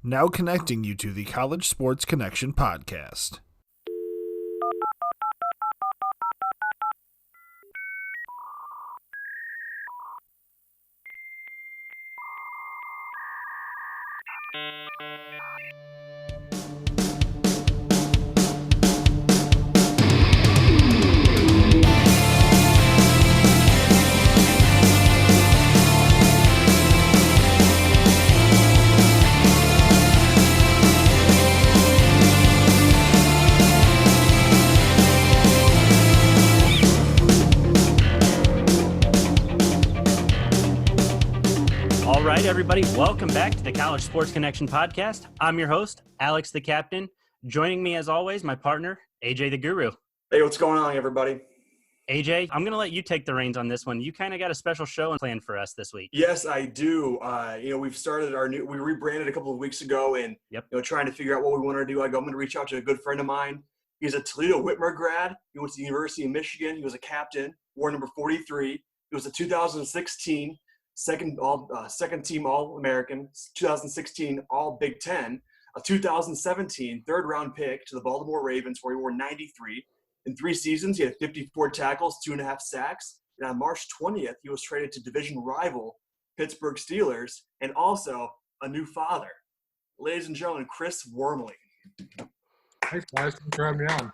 Now connecting you to the College Sports Connection podcast. Everybody, welcome back to the College Sports Connection podcast. I'm your host, Alex the Captain. Joining me as always, my partner, AJ the Guru. Hey, what's going on, everybody? AJ, I'm going to let you take the reins on this one. You kind of got a special show planned for us this week. Yes, I we rebranded a couple of weeks ago and trying to figure out what we want to do. I'm going to reach out to a good friend of mine. He's a Toledo Whitmer grad. He went to the University of Michigan. He was a captain, wore number 43. He was a 2016 second team All-American, 2016 All-Big Ten, a 2017 third-round pick to the Baltimore Ravens where he wore 93. In 3 seasons, he had 54 tackles, 2.5 sacks. And on March 20th, he was traded to division rival Pittsburgh Steelers and also a new father. Ladies and gentlemen, Chris Wormley. Thanks, guys. Thanks for having me on.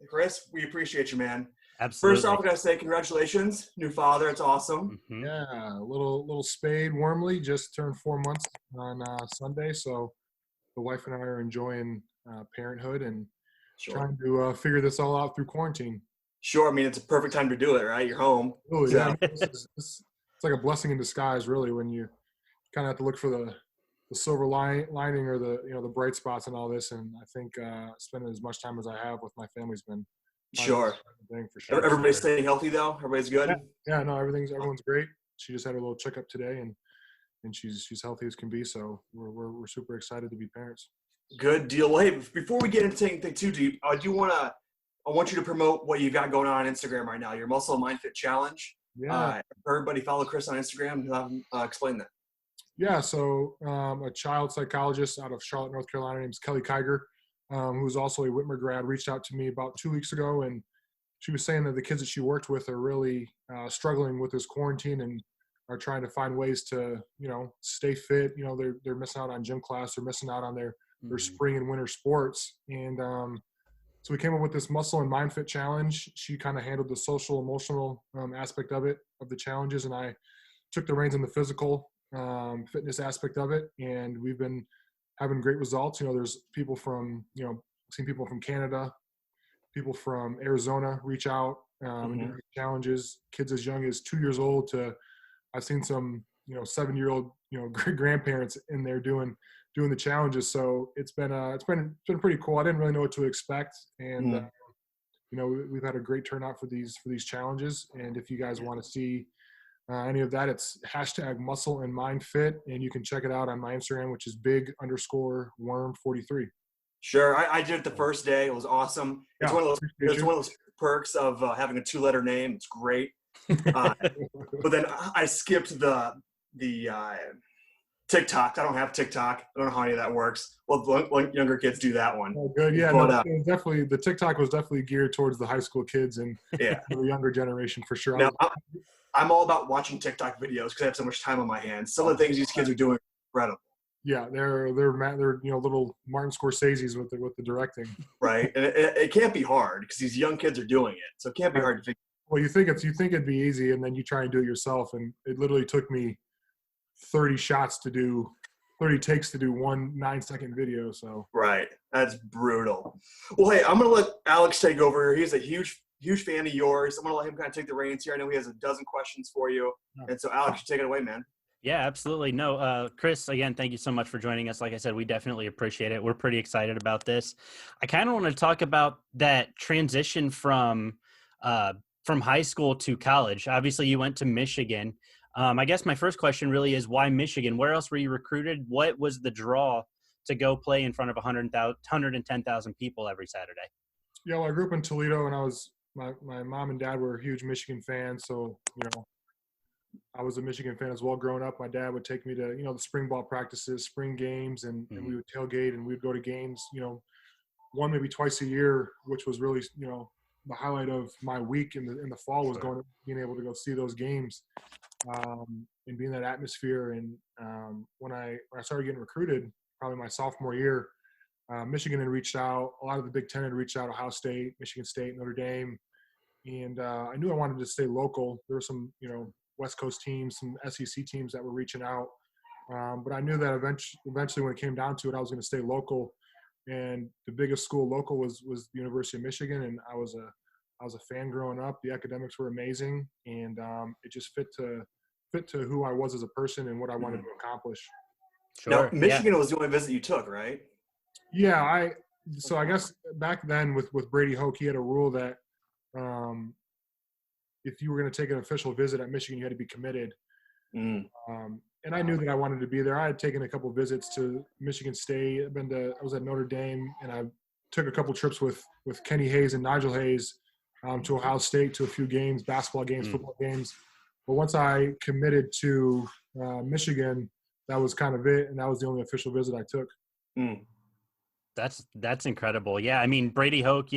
Chris, we appreciate you, man. Absolutely. First off, I got to say congratulations, new father. It's awesome. Mm-hmm. Yeah, little spade Wormley just turned 4 months on Sunday, so the wife and I are enjoying parenthood and trying to figure this all out through quarantine. Sure. I mean, it's a perfect time to do it, right? You're home. Oh, yeah. It's like a blessing in disguise, really, when you kind of have to look for the silver lining or the bright spots and all this. And I think spending as much time as I have with my family's been sure. For sure. Everybody's staying healthy, though? Everybody's good? Yeah, no, everyone's great. She just had a little checkup today, and she's healthy as can be. So we're super excited to be parents. Good deal. Well, hey, before we get into anything too deep, I want you to promote what you've got going on Instagram right now, your Muscle and Mind Fit Challenge. Yeah. Everybody follow Chris on Instagram and have him explain that. Yeah, so a child psychologist out of Charlotte, North Carolina, named Kelly Kiger, who's also a Whitmer grad, reached out to me about 2 weeks ago, and she was saying that the kids that she worked with are really struggling with this quarantine and are trying to find ways to, stay fit. They're missing out on gym class, they're missing out on their spring and winter sports. And so we came up with this Muscle and Mind Fit Challenge. She kind of handled the social, emotional aspect of the challenges, and I took the reins on the physical fitness aspect of it. And we've been having great results. There's people from, seen people from Canada, people from Arizona reach out and do challenges, kids as young as 2 years old to, I've seen some, 7-year-old, grandparents in there doing the challenges. So it's been pretty cool. I didn't really know what to expect. And, we've had a great turnout for these challenges. And if you guys want to see any of that, it's #Muscle and Mind Fit. And you can check it out on my Instagram, which is big_worm43. Sure. I did it the first day. It was awesome. It's one of those perks of having a 2-letter name. It's great. But then I skipped the TikTok. I don't have TikTok. I don't know how any of that works. Well, younger kids do that one. Oh, good. Yeah, but, it was definitely, the TikTok was definitely geared towards the high school kids and the younger generation for sure. Now, I'm all about watching TikTok videos because I have so much time on my hands. Some of the things these kids are doing are incredible. Yeah, they're little Martin Scorsese's with the directing. Right, and it can't be hard because these young kids are doing it, so it can't be hard to figure. Well, you think it'd be easy, and then you try and do it yourself, and it literally took me 30 takes to do one 9-second video. So right, that's brutal. Well, hey, I'm gonna let Alex take over here. He's a huge fan of yours. I'm gonna let him kind of take the reins here. I know he has a dozen questions for you, and so Alex, you take it away, man. Yeah, absolutely. No, Chris, again, thank you so much for joining us. Like I said, we definitely appreciate it. We're pretty excited about this. I kind of want to talk about that transition from high school to college. Obviously, you went to Michigan. I guess my first question really is, why Michigan? Where else were you recruited? What was the draw to go play in front of 110,000 people every Saturday? Yeah, well, I grew up in Toledo, and my mom and dad were huge Michigan fans, so I was a Michigan fan as well growing up. My dad would take me to, the spring ball practices, spring games, and we would tailgate and we'd go to games, one, maybe twice a year, which was really, the highlight of my week in the fall was being able to go see those games and be in that atmosphere. And when I started getting recruited, probably my sophomore year, Michigan had reached out. A lot of the Big Ten had reached out, Ohio State, Michigan State, Notre Dame. And I knew I wanted to stay local. There were some, West Coast teams, some SEC teams that were reaching out. But I knew that eventually when it came down to it, I was going to stay local. And the biggest school local was the University of Michigan. And I was a fan growing up. The academics were amazing. And it just fit to who I was as a person and what I wanted to accomplish. Sure. Now, Michigan was the only visit you took, right? Yeah. So I guess back then with Brady Hoke, he had a rule that if you were going to take an official visit at Michigan, you had to be committed. And I knew that I wanted to be there. I had taken a couple visits to Michigan State. I was at Notre Dame, and I took a couple trips with Kenny Hayes and Nigel Hayes to Ohio State to a few games, basketball games, football games. But once I committed to Michigan, that was kind of it, and that was the only official visit I took. That's incredible. Yeah, I mean, Brady Hoke,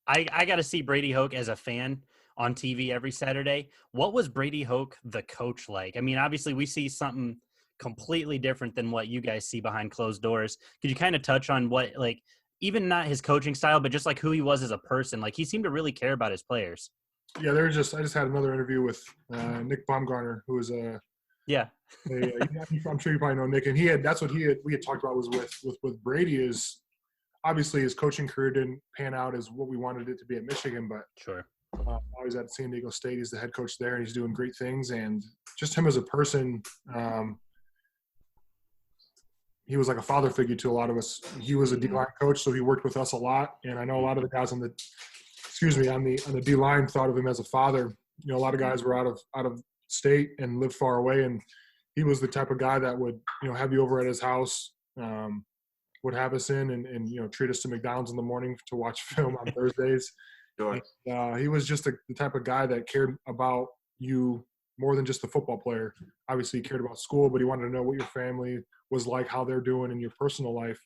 I got to see Brady Hoke as a fan on TV every Saturday. What was Brady Hoke, the coach, like? I mean, obviously we see something completely different than what you guys see behind closed doors. Could you kind of touch on what, like, even not his coaching style, but just like who he was as a person? Like, he seemed to really care about his players. Yeah, I just had another interview with Nick Baumgartner, who was I'm sure you probably know Nick, and we had talked about was with Brady is obviously his coaching career didn't pan out as what we wanted it to be at Michigan, but sure. Always at San Diego State. He's the head coach there, and he's doing great things. And just him as a person, he was like a father figure to a lot of us. He was a D-line coach, so he worked with us a lot. And I know a lot of the guys on the D-line thought of him as a father. A lot of guys were out of state and lived far away, and he was the type of guy that would have you over at his house, would have us in and treat us to McDonald's in the morning to watch film on Thursdays. Sure. He was just the type of guy that cared about you more than just the football player. Obviously, he cared about school, but he wanted to know what your family was like, how they're doing in your personal life,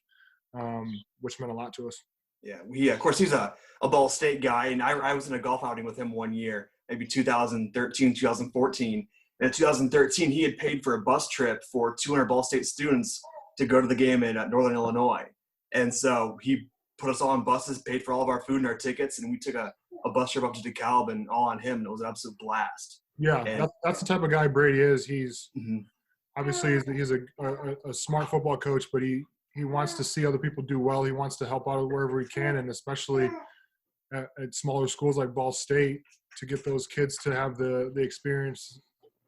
which meant a lot to us. Yeah, of course, he's a Ball State guy, and I was in a golf outing with him one year, maybe 2013, 2014. And in 2013, he had paid for a bus trip for 200 Ball State students to go to the game in Northern Illinois. And so he put us all on buses, paid for all of our food and our tickets, and we took a bus trip up to DeKalb and all on him, and it was an absolute blast. Yeah, that's the type of guy Brady is. He's obviously he's a smart football coach, but he wants to see other people do well. He wants to help out wherever he can, and especially at smaller schools like Ball State, to get those kids to have the experience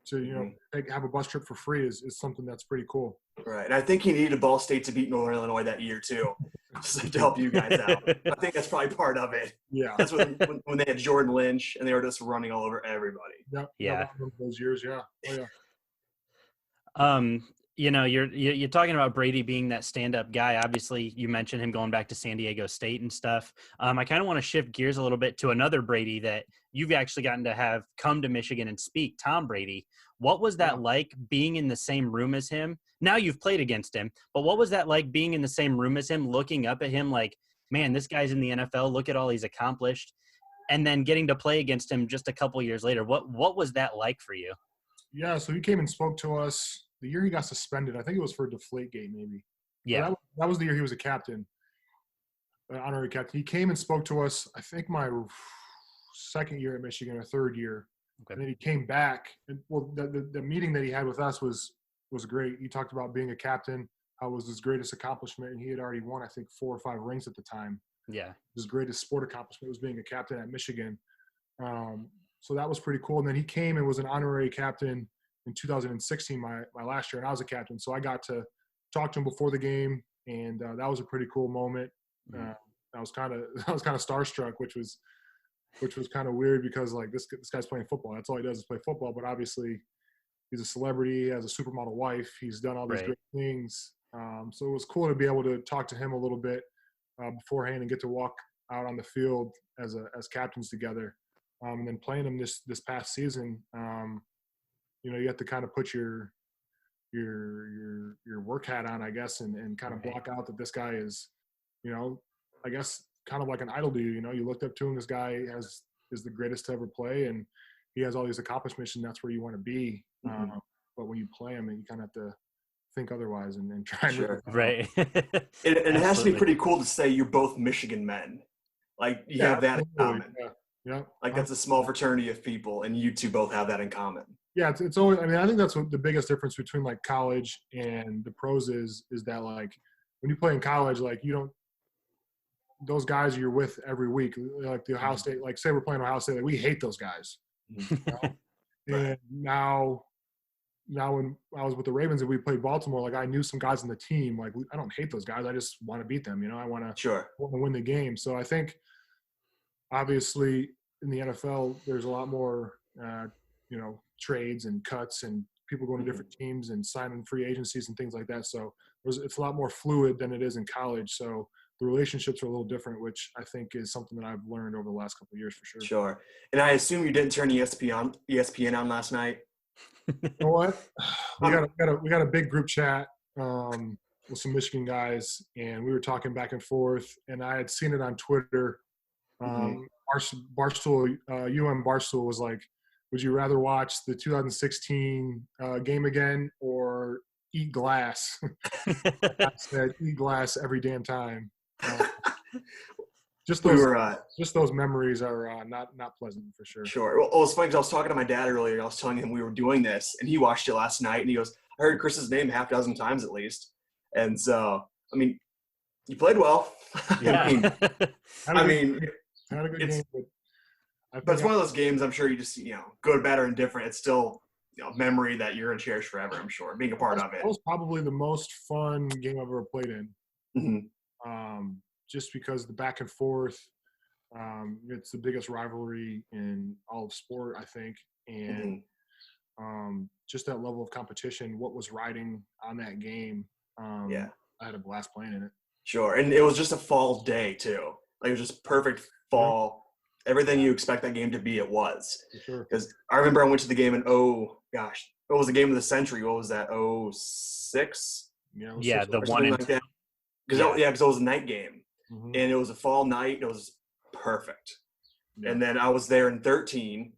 to have a bus trip for free is something that's pretty cool. Right, and I think he needed Ball State to beat Northern Illinois that year too, just to help you guys out. I think that's probably part of it. Yeah, that's when they had Jordan Lynch and they were just running all over everybody. Yeah. Those years, yeah. Oh, yeah. You're talking about Brady being that stand-up guy. Obviously, you mentioned him going back to San Diego State and stuff. I kind of want to shift gears a little bit to another Brady that you've actually gotten to have come to Michigan and speak, Tom Brady. What was that like being in the same room as him? Now you've played against him, but what was that like being in the same room as him, looking up at him like, man, this guy's in the NFL, look at all he's accomplished, and then getting to play against him just a couple years later? What was that like for you? Yeah, so he came and spoke to us the year he got suspended. I think it was for a Deflategate maybe. Yeah. That was the year he was a captain, honorary captain. He came and spoke to us, I think my second year at Michigan or third year. Okay. And then he came back. And, well, the meeting that he had with us was great. He talked about being a captain, how it was his greatest accomplishment, and he had already won, I think, 4 or 5 rings at the time. Yeah. His greatest sport accomplishment was being a captain at Michigan. So that was pretty cool. And then he came and was an honorary captain in 2016, my last year, and I was a captain. So I got to talk to him before the game, and that was a pretty cool moment. I was kind of starstruck, which was kind of weird because like this guy's playing football. That's all he does is play football. But obviously, he's a celebrity. He has a supermodel wife. He's done all these great things. So it was cool to be able to talk to him a little bit beforehand and get to walk out on the field as captains together. And then playing him this past season, you have to kind of put your work hat on, I guess, and kind of block out that this guy is, I guess kind of like an idol to you. You looked up to him. This guy is the greatest to ever play, and he has all these accomplishments, and that's where you want to be. But when you play him, you kind of have to think otherwise and try and sure. Right. and it has to be pretty cool to say you're both Michigan men. Like you have that in common. Yeah. Like that's a small fraternity of people, and you two both have that in common. Yeah, it's always. I mean, I think that's what the biggest difference between like college and the pros is that like when you play in college, like you don't. Those guys you're with every week, like the Ohio State. Like say we're playing Ohio State, like we hate those guys. And now when I was with the Ravens and we played Baltimore, like I knew some guys on the team. Like I don't hate those guys. I just want to beat them. I want to win the game. So I think obviously in the NFL, there's a lot more, trades and cuts and people going to different teams and signing free agencies and things like that. So it's a lot more fluid than it is in college. So the relationships are a little different, which I think is something that I've learned over the last couple of years for sure. Sure. And I assume you didn't turn ESPN on last night. You know what? We got a big group chat with some Michigan guys, and we were talking back and forth. And I had seen it on Twitter. Barstool, Barstool was like, "Would you rather watch the 2016 game again or eat glass?" I said, "Eat glass every damn time." Just those memories are not pleasant for sure. Sure. Well, it's funny because I was talking to my dad earlier, and I was telling him we were doing this, and he watched it last night, and he goes, "I heard Chris's name half dozen times at least." And so, I mean, you played well. Yeah. Had a good game, but it's one of those games. I'm sure you just good, bad, or indifferent. It's still a memory that you're gonna cherish forever. I'm sure being a part of it. That was probably the most fun game I've ever played in. Just because the back and forth, it's the biggest rivalry in all of sport, I think, and just that level of competition. What was riding on that game? I had a blast playing in it. Sure, and it was just a fall day too. Like it was just perfect fall. Everything you expect that game to be, it was. Sure. Because I remember I went to the game in what was the game of the century? What was that? 06? Yeah, the one in like because it was a night game, and it was a fall night. And it was perfect. Yeah. And then I was there in 13.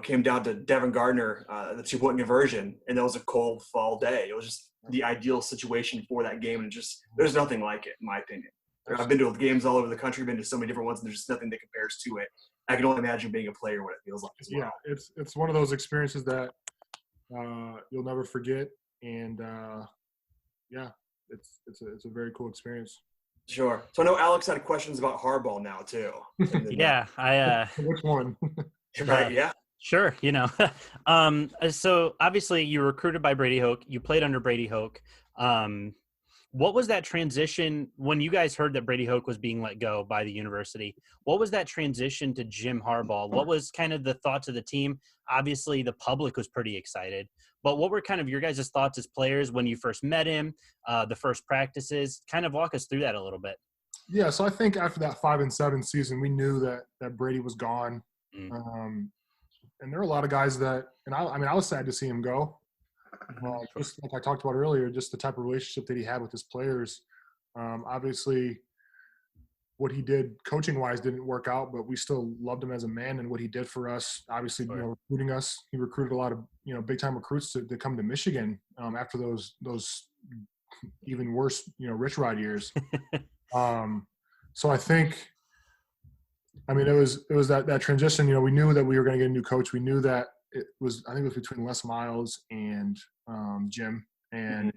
Came down to Devin Gardner, the 2-point conversion, and that was a cold fall day. It was just the ideal situation for that game, and there's nothing like it, in my opinion. I've been to games all over the country, been to so many different ones, and there's just nothing that compares to it. I can only imagine being a player what it feels like as well. Yeah, it's one of those experiences that you'll never forget, and it's a very cool experience. Sure. So I know Alex had questions about hardball now too. Yeah, Which one? Right. Yeah. Sure. So obviously you were recruited by Brady Hoke. You played under Brady Hoke. What was that transition when you guys heard that Brady Hoke was being let go by the university? What was that transition to Jim Harbaugh? What was kind of the thoughts of the team? Obviously, the public was pretty excited. But what were kind of your guys' thoughts as players when you first met him, the first practices? Kind of walk us through that a little bit. Yeah, so I think after that 5-7 season, we knew that Brady was gone. And there were a lot of guys that – and I was sad to see him go. Just like I talked about earlier, just the type of relationship that he had with his players. Obviously, what he did coaching-wise didn't work out, but we still loved him as a man and what he did for us. Obviously, recruiting us, he recruited a lot of big-time recruits to come to Michigan after those even worse Rich Rod years. So I think, it was that transition. We knew that we were going to get a new coach. We knew that I think it was between Les Miles and Jim, and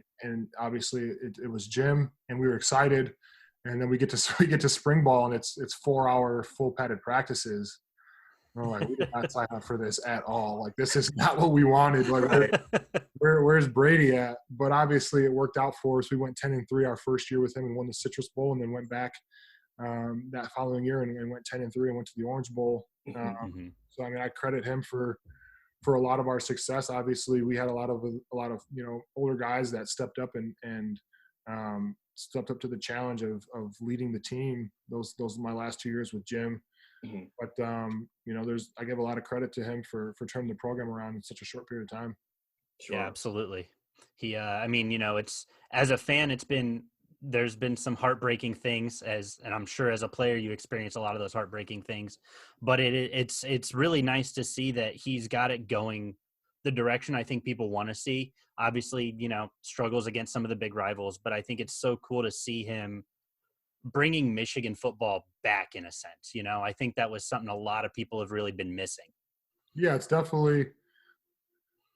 obviously it was Jim, and we were excited. And then we get to spring ball, and it's 4-hour full padded practices. And we're like, we did not sign up for this at all. Like, this is not what we wanted. Like, where's Brady at? But obviously it worked out for us. We went 10-3 our first year with him and won the Citrus Bowl, and then went back that following year and went 10-3 and went to the Orange Bowl. So I credit him for a lot of our success. Obviously, we had a lot of older guys that stepped up and stepped up to the challenge of leading the team. Those my last 2 years with Jim. But I give a lot of credit to him for turning the program around in such a short period of time. Sure. Yeah, absolutely. He, it's, as a fan, there's been some heartbreaking things, and I'm sure as a player you experience a lot of those heartbreaking things, but it's really nice to see that he's got it going the direction I think people want to see. Obviously, struggles against some of the big rivals, but I think it's so cool to see him bringing Michigan football back in a sense. I think that was something a lot of people have really been missing. Yeah, it's definitely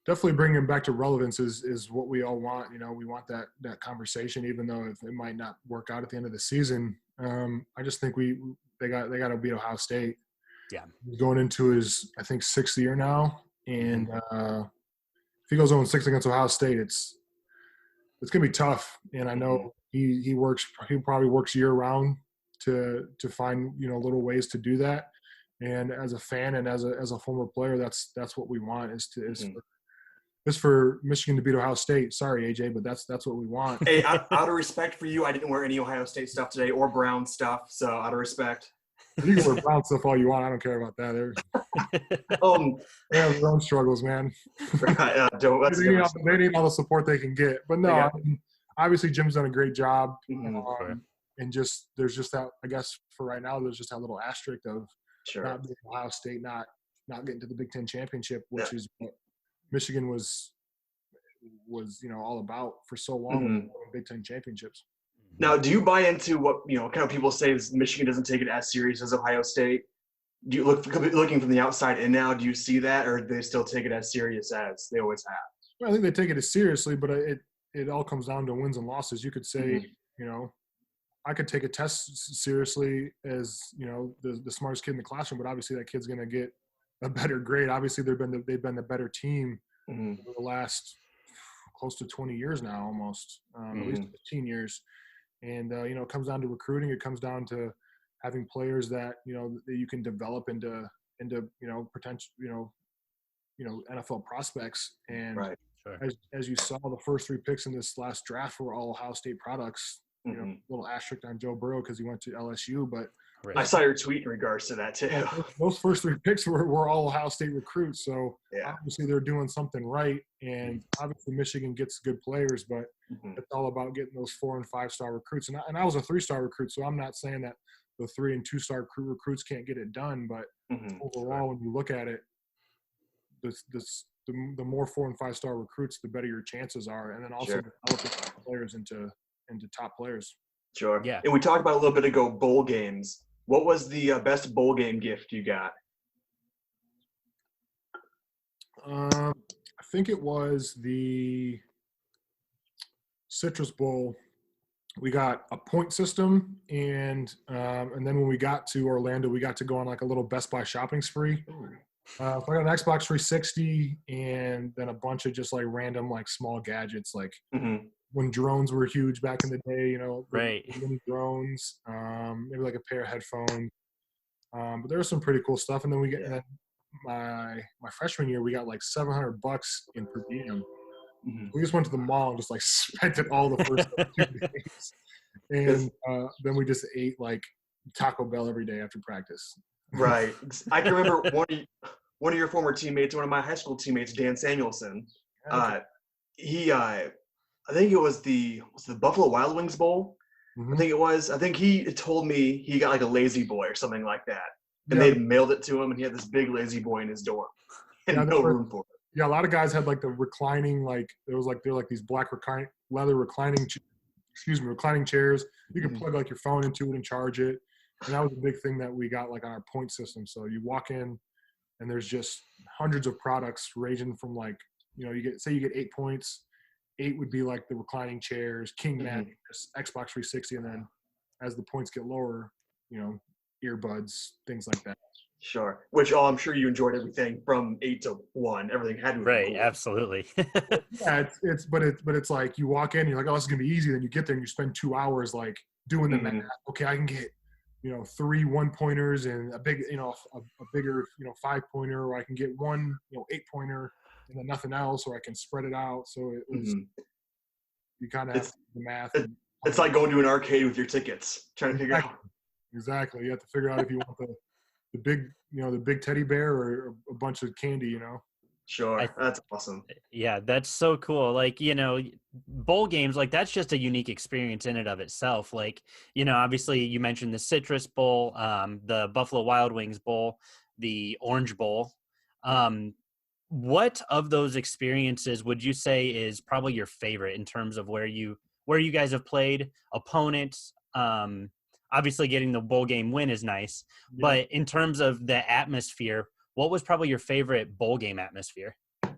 bringing him back to relevance is what we all want. We want that conversation, even though if it might not work out at the end of the season. I just think they got to beat Ohio State. Yeah, he's going into his, I think, 6th year now, and if he goes 0-6 against Ohio State, it's gonna be tough. And I know he probably works year round to find little ways to do that. And as a fan and as a former player, that's what we want is for Michigan to beat Ohio State. Sorry, AJ, but that's what we want. Hey, out of respect for you, I didn't wear any Ohio State stuff today or Brown stuff. So out of respect. You can wear Brown stuff all you want. I don't care about that. They have their own struggles, man. Right, they need all the support they can get. But no, obviously Jim's done a great job. And there's just that, I guess for right now, there's just that little asterisk of not being Ohio State, not getting to the Big Ten championship, which is what Michigan was all about for so long, Big Ten championships. Now, do you buy into what kind of people say is Michigan doesn't take it as serious as Ohio State? Do you looking from the outside in now? Do you see that, or do they still take it as serious as they always have? Well, I think they take it as seriously, but it all comes down to wins and losses. You could say, I could take a test seriously as the smartest kid in the classroom, but obviously that kid's going to get a better grade. Obviously, they've been the better team over the last close to 20 years now, almost at least 15 years. And it comes down to recruiting. It comes down to having players that that you can develop into potential NFL prospects. And as you saw, the first 3 picks in this last draft were all Ohio State products. Little asterisk on Joe Burrow because he went to LSU, but I saw your tweet in regards to that too. Those first 3 picks were all Ohio State recruits, so obviously they're doing something right. And obviously Michigan gets good players, but it's all about getting those 4- and 5-star recruits. And I was a 3-star recruit, so I'm not saying that the 3- and 2-star recruits can't get it done. But overall, when you look at it, the more 4- and 5-star recruits, the better your chances are. And then also developing players into top players. Sure. Yeah. And we talked about a little bit ago bowl games. What was the best bowl game gift you got? I think it was the Citrus Bowl. We got a point system, and then when we got to Orlando, we got to go on like a little Best Buy shopping spree. So I got an Xbox 360, and then a bunch of just like random like small gadgets, like when drones were huge back in the day, mini drones, maybe like a pair of headphones. But there was some pretty cool stuff. And then my freshman year, we got like $700 in per diem. We just went to the mall and just like spent it all the first 2 days. And then we just ate like Taco Bell every day after practice. Right. I can remember one of your former teammates, one of my high school teammates, Dan Samuelson. I think it was the Buffalo Wild Wings Bowl. I think it was. I think he told me he got like a Lazy Boy or something like that, and they mailed it to him, and he had this big Lazy Boy in his dorm, and no room for it. Yeah, a lot of guys had like the reclining, like they're like these black leather reclining chairs. You could plug like your phone into it and charge it, and that was a big thing that we got like on our point system. So you walk in, and there's just hundreds of products ranging from like you get 8 points. 8 would be like the reclining chairs, king mattress, Xbox 360, and then as the points get lower, earbuds, things like that. Sure. Which I'm sure you enjoyed everything from 8 to 1. Everything had to be right. Cool. Absolutely. Yeah, it's like you walk in, you're like, oh, this is gonna be easy. Then you get there and you spend 2 hours like doing the math. Okay, I can get 3 1-pointers and a big a bigger 5-pointer, or I can get 1 8-pointer. And then nothing else, or I can spread it out. So it was, you kind of have to do the math. It's like going to an arcade with your tickets, trying to figure out. Exactly. You have to figure out if you want the big teddy bear or a bunch of candy, Sure. That's awesome. Yeah, that's so cool. Like, bowl games, like that's just a unique experience in and of itself. Like, obviously you mentioned the Citrus Bowl, the Buffalo Wild Wings Bowl, the Orange Bowl. What of those experiences would you say is probably your favorite in terms of where you guys have played, opponents? Obviously getting the bowl game win is nice, but in terms of the atmosphere, what was probably your favorite bowl game atmosphere? I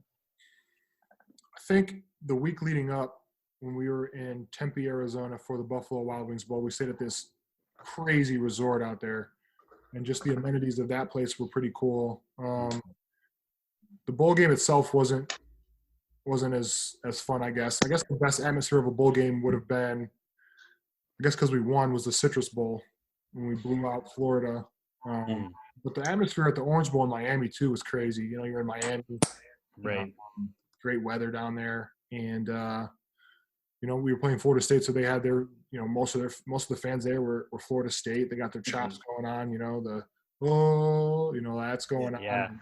think the week leading up when we were in Tempe, Arizona for the Buffalo Wild Wings Bowl, we stayed at this crazy resort out there, and just the amenities of that place were pretty cool. The bowl game itself wasn't as fun, I guess. I guess the best atmosphere of a bowl game would have been, I guess because we won, was the Citrus Bowl when we blew out Florida. But the atmosphere at the Orange Bowl in Miami too was crazy. You're in Miami, right? Great weather down there, and we were playing Florida State, so they had their, most of the fans there were Florida State. They got their chops going on, that's going on.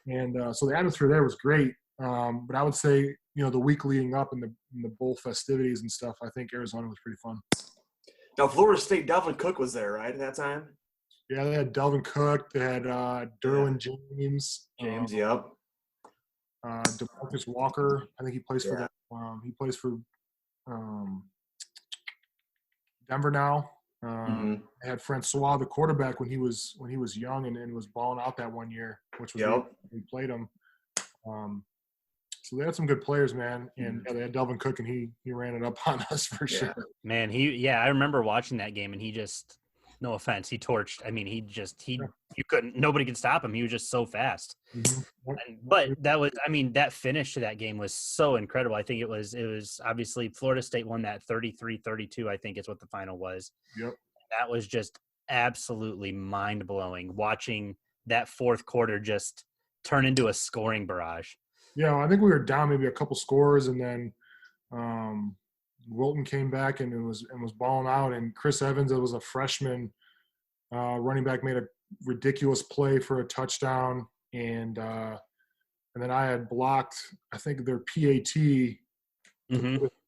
And so the atmosphere there was great. But I would say, the week leading up in the bowl festivities and stuff, I think Arizona was pretty fun. Now, Florida State, Delvin Cook was there, right, at that time? Yeah, they had Delvin Cook. They had Derwin James. Yep. DeMarcus Walker. I think he plays for that. He plays for Denver now. They had Francois, the quarterback, when he was young and was balling out that one year, which was we played him. So they had some good players, man, and they had Delvin Cook, and he ran it up on us for sure. Man, I remember watching that game, and he just, no offense, he torched. I mean, nobody could stop him. He was just so fast. But that finish to that game was so incredible. I think it was obviously Florida State won that 33-32, I think is what the final was. Yep. That was just absolutely mind-blowing, watching that fourth quarter just turn into a scoring barrage. Yeah, I think we were down maybe a couple scores, and then Wilton came back and was balling out. And Chris Evans, that was a freshman running back, made a ridiculous play for a touchdown, and then I had blocked, I think, their PAT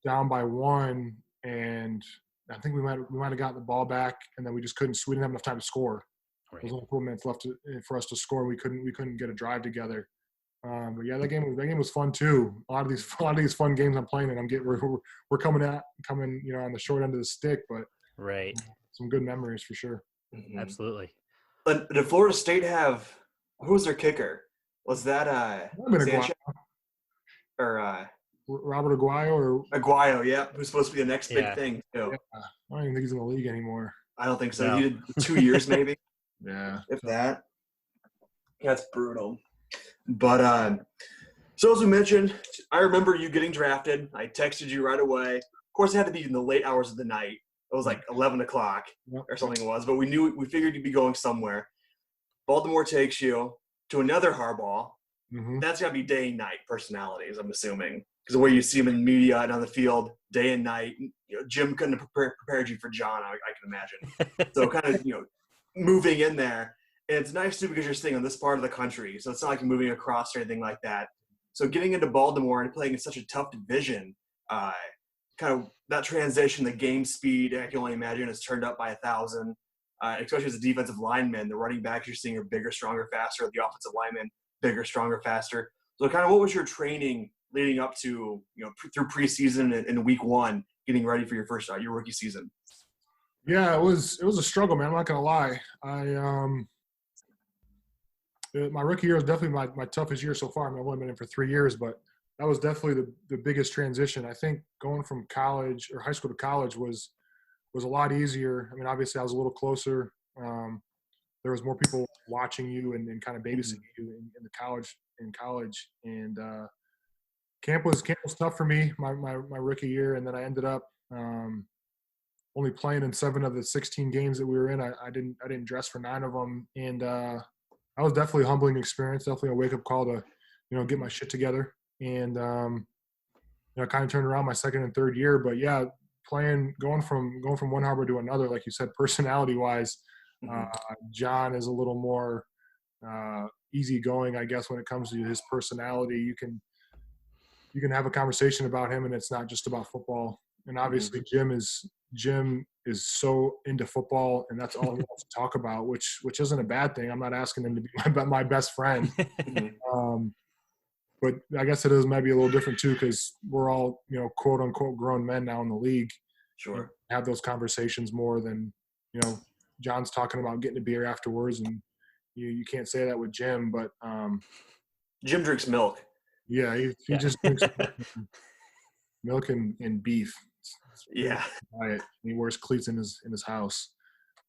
down by 1, and I think we might have gotten the ball back, and then we didn't have enough time to score. Right. There was only 4 minutes left for us to score. We couldn't get a drive together. But yeah, that game was fun too. A lot of these fun games I'm playing, and we're coming on the short end of the stick, but right, some good memories for sure. Absolutely. But did Florida State have, who was their kicker? Was that Sanchez or Robert Aguayo Aguayo? Yeah, who's supposed to be the next big thing too. Yeah. I don't even think he's in the league anymore. I don't think so. No. He did 2 years maybe. Yeah, if that. That's brutal. But so as we mentioned, I remember you getting drafted. I texted you right away. Of course, it had to be in the late hours of the night. It was like 11 o'clock or something it was. But we figured you'd be going somewhere. Baltimore takes you to another Harbaugh. That's got to be day and night personalities, I'm assuming. Because the way you see him in media and on the field, day and night. Jim couldn't have prepared you for John, I can imagine. So kind of, moving in there. And it's nice too because you're staying on this part of the country. So it's not like you're moving across or anything like that. So getting into Baltimore and playing in such a tough division, kind of that transition, the game speed, I can only imagine, is turned up by 1,000. Especially as a defensive lineman, the running backs you're seeing are bigger, stronger, faster. The offensive linemen, bigger, stronger, faster. So kind of what was your training leading up to, through preseason and week 1, getting ready for your rookie season? Yeah, it was a struggle, man. I'm not gonna lie. My rookie year was definitely my toughest year so far. I've only been in for 3 years, but that was definitely the biggest transition. I think going from college or high school to college was a lot easier. I mean, obviously I was a little closer. There was more people watching you and kind of babysitting you in college. And camp was tough for me my rookie year, and then I ended up only playing in 7 of the 16 games that we were in. I didn't dress for 9 of them, and that was definitely a humbling experience, definitely a wake-up call to, get my shit together. And, kind of turned around my second and third year. But, yeah, going from one Harbor to another, like you said, personality-wise, John is a little more easygoing, I guess, when it comes to his personality. You can have a conversation about him, and it's not just about football. And obviously, Jim is so into football, and that's all he wants to talk about, which isn't a bad thing. I'm not asking him to be my best friend. But I guess it is maybe a little different too, because we're all, quote unquote grown men now in the league. Sure. Have those conversations more than, John's talking about getting a beer afterwards, and you can't say that with Jim, but Jim drinks milk. Yeah, he just drinks milk and beef. Yeah. Diet. He wears cleats in his house.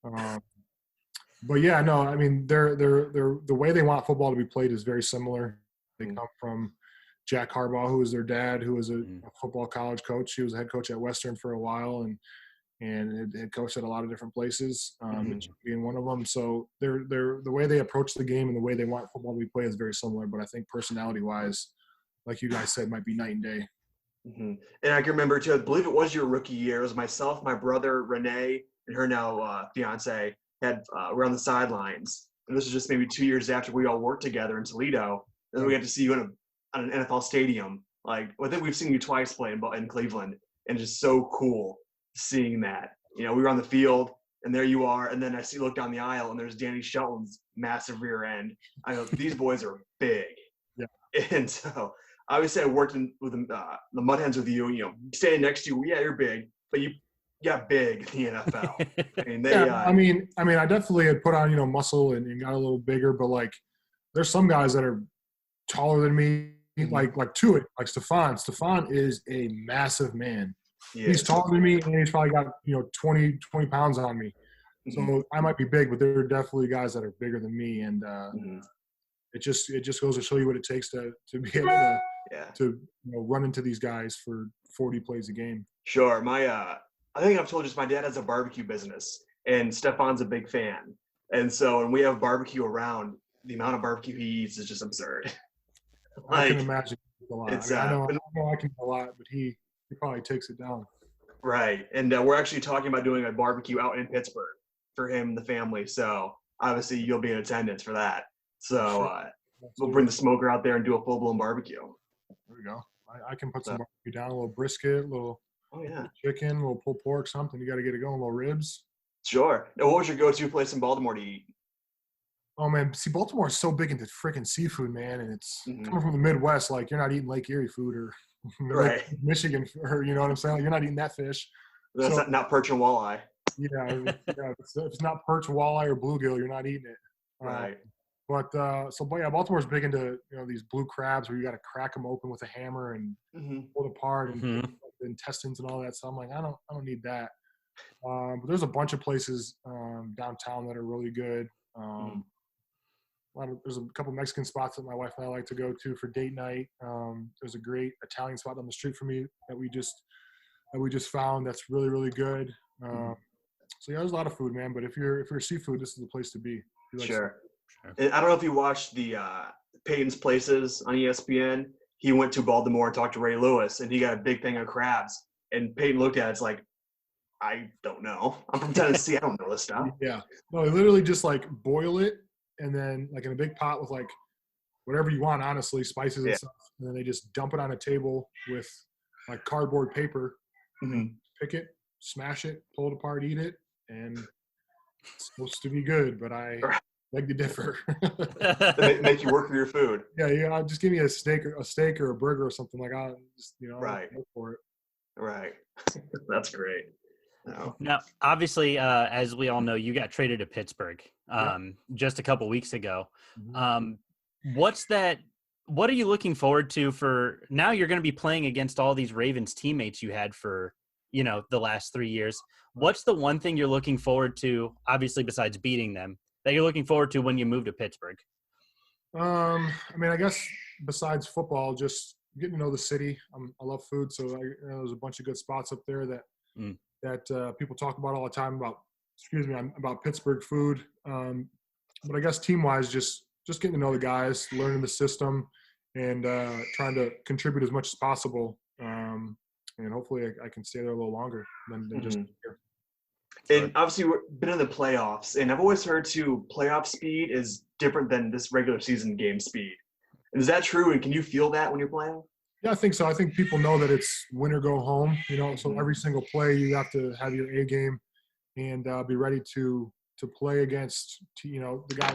But yeah, no, I mean, they're the way they want football to be played is very similar. They come from Jack Harbaugh, who was their dad, who was a football college coach. He was a head coach at Western for a while, and had coached at a lot of different places, being one of them. So they're the way they approach the game and the way they want football to be played is very similar. But I think personality-wise, like you guys said, might be night and day. And I can remember too, I believe it was your rookie year. It was myself, my brother Renee, and her now fiance were on the sidelines. And this was just maybe 2 years after we all worked together in Toledo. And then we got to see you on an NFL stadium. Like, I think we've seen you twice play in Cleveland, and just so cool seeing that. We were on the field, and there you are. And then I look down the aisle, and there's Danny Shelton's massive rear end. I go, these boys are big. Yeah. And so obviously I worked with the Mud Hens with you. Standing next to you, yeah, you're big, but you got big in the NFL. I mean, I definitely had put on muscle and got a little bigger, but like, there's some guys that are taller than me, like Tuitt, like Stefan. Stefan is a massive man. He's taller than me, and he's probably got 20 pounds on me. So I might be big, but there are definitely guys that are bigger than me, and it just goes to show you what it takes to be able to run into these guys for 40 plays a game. Sure. I think I've told you this, my dad has a barbecue business, and Stefan's a big fan. And so when we have barbecue around, the amount of barbecue he eats is just absurd. I can imagine a lot. I know I can eat a lot, but he probably takes it down. Right. And we're actually talking about doing a barbecue out in Pittsburgh for him and the family. So obviously you'll be in attendance for that. So we'll bring the smoker out there and do a full-blown barbecue. There we go. I can put some barbecue down, a little brisket, a little chicken, a little pulled pork, something. You got to get it going, a little ribs. Sure. Now, what was your go-to place in Baltimore to eat? Oh, man, see, Baltimore is so big into freaking seafood, man, and it's coming from the Midwest. Like, you're not eating Lake Erie food or Michigan, or you know what I'm saying? Like, you're not eating that fish. That's not perch and walleye. Yeah, if it's not perch, walleye, or bluegill, you're not eating it. Right. But Baltimore's big into these blue crabs where you got to crack them open with a hammer and pull it apart and the intestines and all that. So I'm like, I don't need that. But there's a bunch of places downtown that are really good. There's a couple Mexican spots that my wife and I like to go to for date night. There's a great Italian spot down the street from me that we just found that's really, really good. So there's a lot of food, man. But if you're seafood, this is the place to be. Sure. And I don't know if you watched the Peyton's Places on ESPN. He went to Baltimore and talked to Ray Lewis, and he got a big thing of crabs. And Peyton looked at it, it's like, I don't know. I'm from Tennessee. I don't know this stuff. Yeah. No, they literally just like boil it, and then like in a big pot with like whatever you want, honestly, spices and stuff. And then they just dump it on a table with like cardboard paper, pick it, smash it, pull it apart, eat it, and it's supposed to be good, but I beg to differ. They make you work for your food. Yeah, just give me a steak or a burger or something, like I'll just right. go for it. Right. That's great. No. Now, obviously, as we all know, you got traded to Pittsburgh just a couple weeks ago. What are you looking forward to for now? You're going to be playing against all these Ravens teammates you had for the last 3 years. What's the one thing you're looking forward to, obviously besides beating them, that you're looking forward to when you move to Pittsburgh? I mean, I guess besides football, just getting to know the city. I love food, so there's a bunch of good spots up there that people talk about all the time about Pittsburgh food. But I guess team-wise, just getting to know the guys, learning the system, and trying to contribute as much as possible. And hopefully I can stay there a little longer than just here. And obviously, we've been in the playoffs, and I've always heard too, playoff speed is different than this regular season game speed. Is that true? And can you feel that when you're playing? Yeah, I think so. I think people know that it's win or go home. So every single play you have to have your A game and be ready to play against the guy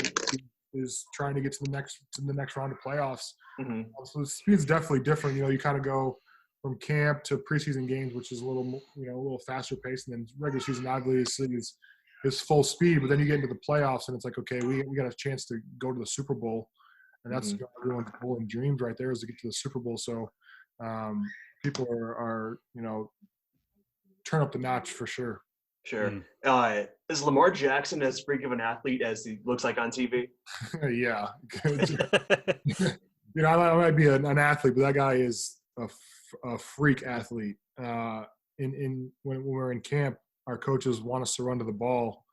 who is trying to get to the next round of playoffs. So the speed's definitely different. You kind of go from camp to preseason games, which is a little faster paced, and then regular season obviously is full speed. But then you get into the playoffs, and it's like, okay, we got a chance to go to the Super Bowl, and that's everyone's goal and dreams right there is to get to the Super Bowl. So people are turn up the notch for sure. Sure. Is Lamar Jackson as freak of an athlete as he looks like on TV? Yeah. I might be an athlete, but that guy is a freak athlete. When we're in camp, our coaches want us to run to the ball,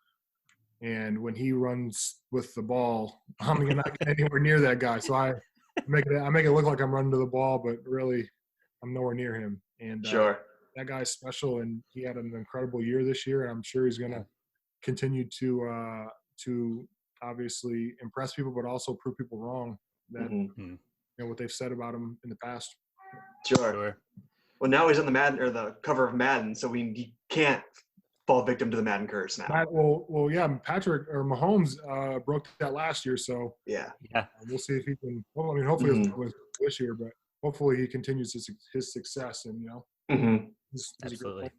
and when he runs with the ball, I'm not getting anywhere near that guy. So I make it look like I'm running to the ball, but really, I'm nowhere near him. And sure, that guy's special, and he had an incredible year this year, and I'm sure he's going to continue to obviously impress people, but also prove people wrong that what they've said about him in the past. Sure. Well, now he's on the cover of Madden, so he can't fall victim to the Madden curse now. Patrick or Mahomes broke that last year, so yeah. We'll see if he can. Well, I mean, hopefully it's this year, but hopefully he continues his success, and he's absolutely.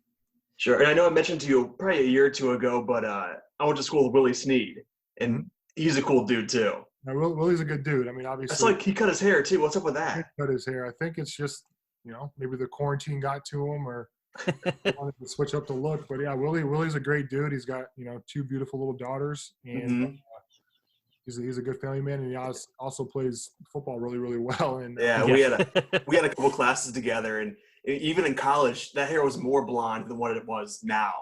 Sure, and I know I mentioned to you probably a year or two ago, but I went to school with Willie Snead, and he's a cool dude too. Now, Willie's a good dude. I mean, obviously. It's like he cut his hair too. What's up with that? He cut his hair. I think it's just maybe the quarantine got to him, or he wanted to switch up the look. But yeah, Willie's a great dude. He's got 2 beautiful little daughters, and he's a good family man, and he also plays football really, really well. And we had a couple classes together, and even in college, that hair was more blonde than what it was now.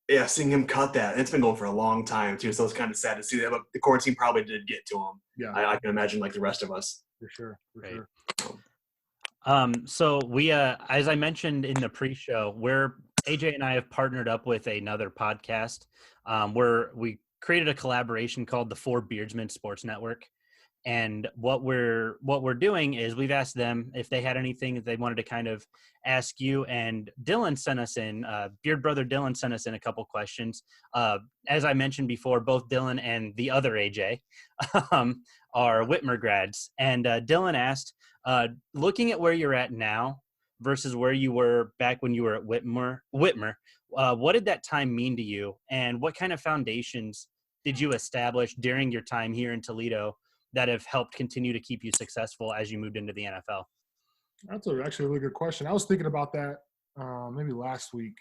Yeah, seeing him cut that, and it's been going for a long time too, so it's kind of sad to see that. But the quarantine probably did get to him. Yeah, I can imagine, like the rest of us. For sure. So we, as I mentioned in the pre-show, AJ and I have partnered up with another podcast where we created a collaboration called the Four Beardsmen Sports Network. And what we're doing is we've asked them if they had anything that they wanted to kind of ask you. And Dylan sent us in, Beard Brother Dylan sent us in a couple questions. As I mentioned before, both Dylan and the other AJ are Whitmer grads. And Dylan asked, looking at where you're at now versus where you were back when you were at Whitmer, what did that time mean to you? And what kind of foundations did you establish during your time here in Toledo that have helped continue to keep you successful as you moved into the NFL? That's actually a really good question. I was thinking about that maybe last week.